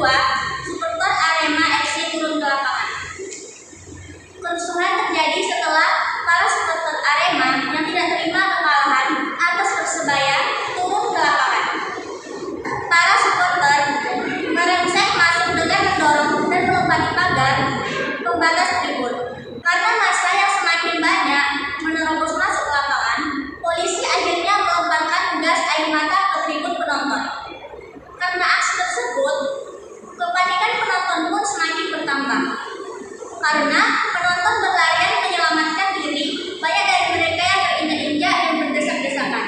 kedua, supporter Arema FC turun ke lapangan. Kerusuhan terjadi setelah para supporter Arema yang tidak terima kekalahan atas Persebaya turun ke lapangan. Para supporter melengsek masuk dengan mendorong dan melompati pagar pembatas tribun. Karena massa yang semakin banyak menerobos masuk ke lapangan, polisi akhirnya melontarkan gas air mata ke tribun penonton. Karena aksi tersebut, kepanikan penonton pun semakin bertambah. Karena penonton berlarian menyelamatkan diri, banyak dari mereka yang terinjak-injak dan berdesak-desakan.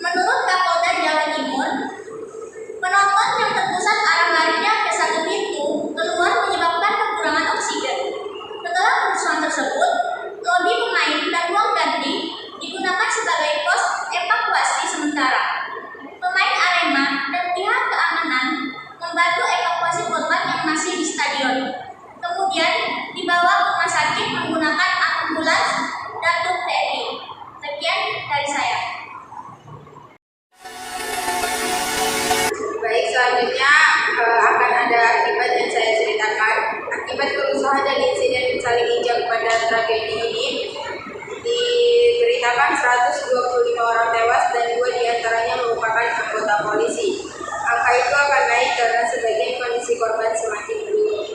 Menurut Kapolda Jawa Timur, penonton yang terpusat arah larinya ke satu pintu keluar menyebabkan kekurangan oksigen. Setelah kerusuhan tersebut, lobi pemain dan ruang ganti digunakan sebagai pos evakuasi sementara. Pemain Arema dan pihak keamanan membantu evakuasi korban yang masih di stadion. Kemudian dibawa ke rumah sakit menggunakan ambulans dan truk TNI. Sekian dari saya. Baik, selanjutnya akan ada akibat yang saya ceritakan. Akibat kerusuhan dan insiden saling injak pada tragedi ini, diberitakan 125 orang tewas dan 2 diantaranya merupakan anggota polisi. Angka itu akan naik karena sebagian kondisi korban semakin buruk.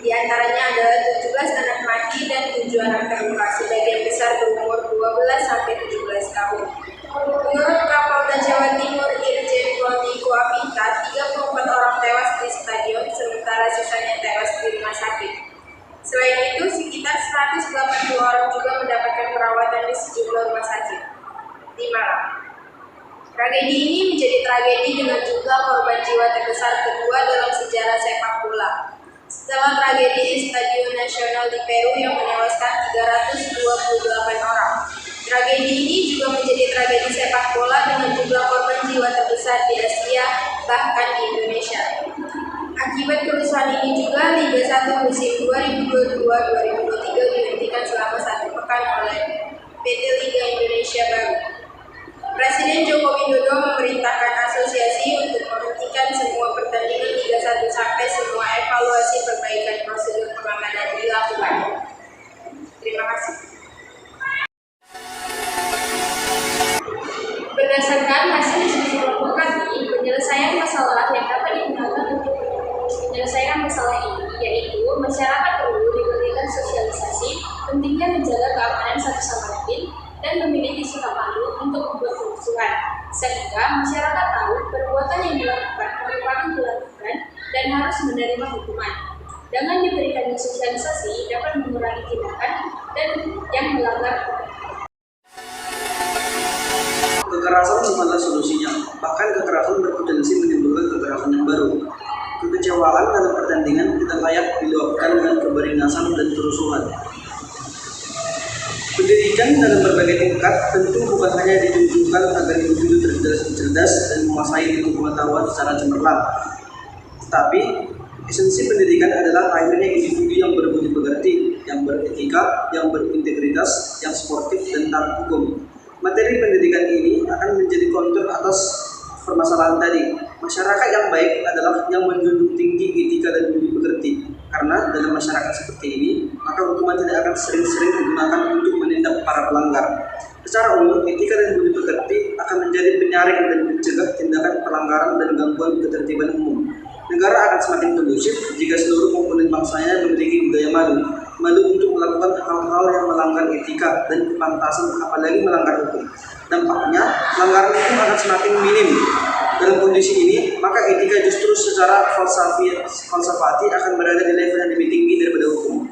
Di antaranya adalah 17 anak mati dan 7 anak terluka, sebagian besar berumur 12 sampai 17 tahun. Menurut Kapolda Jawa Timur Irjen Pol Niko Afinta, 34 orang tewas di stadion, sementara sisanya tewas di rumah sakit. Selain itu, sekitar 180 orang juga mendapatkan perawatan di sejumlah rumah sakit di Malang. Tragedi ini menjadi tragedi dengan jumlah korban jiwa terbesar kedua dalam sejarah sepak bola. Setelah tragedi di Stadion Nasional di Peru yang menewaskan 328 orang. Tragedi ini juga menjadi tragedi sepak bola dengan jumlah korban jiwa terbesar di Asia, bahkan di Indonesia. Akibat kerusuhan ini juga Liga 1 musim 2022-2023 dihentikan selama 1 pekan oleh PT Liga Indonesia Baru. Presiden Joko Widodo memerintahkan asosiasi untuk menghentikan semua pertandingan Liga 1 sampai semua evaluasi perbaikan prosedur pengamanan dilakukan. Terima kasih. Berdasarkan hasil diskusi kelompok kami, penyelesaian masalah yang dapat digunakan untuk menyelesaikan masalah ini yaitu masyarakat perlu diberikan sosialisasi pentingnya menjaga keamanan satu sama lain dan memiliki sikap malu untuk membuat kerusuhan, sehingga masyarakat tahu perbuatan yang dilakukan merupakan pelanggaran dan harus menerima hukuman. Dengan diberikannya sosialisasi dapat mengurangi tindakan dan yang melanggar. Kekerasan bukanlah solusinya, bahkan kekerasan berpotensi menimbulkan kekerasan yang baru. Kekecewaan dalam pertandingan tidak layak diluapkan dengan keberingasan dan kerusuhan. Pendidikan dalam berbagai tingkat tentu bukan hanya ditujukan agar individu cerdas dan menguasai ilmu pengetahuan secara cemerlang. Tetapi, esensi pendidikan adalah lahirnya individu yang berbudi pekerti, yang beretika, yang berintegritas, yang sportif dan taat hukum. Materi pendidikan ini akan menjadi kontur atas permasalahan tadi. Masyarakat yang baik adalah yang menjunjung tinggi etika dan budi pekerti. Karena dalam masyarakat seperti ini, maka hukuman tidak akan sering-sering digunakan untuk menindak para pelanggar. Secara umum, etika dan budi pekerti akan menjadi penyaring dan mencegah tindakan pelanggaran dan gangguan ketertiban umum. Negara akan semakin kondusif jika seluruh komponen bangsanya memiliki budaya malu untuk melakukan hal-hal yang melanggar etika dan kepantasan, apalagi melanggar hukum. Dampaknya, pelanggaran hukum akan semakin minim. Dalam kondisi ini, maka etika justru secara falsafati akan berada di level yang lebih tinggi daripada hukum.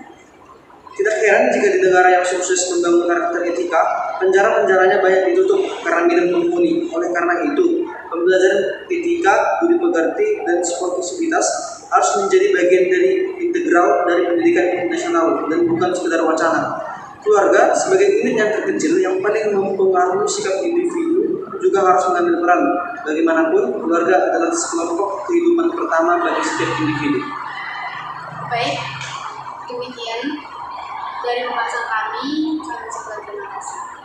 Tidak heran jika di negara yang sukses membangun karakter etika, penjara-penjaranya banyak ditutup karena minim penghuni. Oleh karena itu, pembelajaran etika, budi pekerti, dan sportivitas harus menjadi bagian dari integral dari pendidikan nasional dan bukan sekedar wacana. Keluarga sebagai unit yang terkecil yang paling mempengaruhi sikap individu juga harus mengambil peran. Bagaimanapun, keluarga adalah sekelompok kehidupan pertama bagi setiap individu. Baik, demikian dari pembahasan kami. Terima kasih.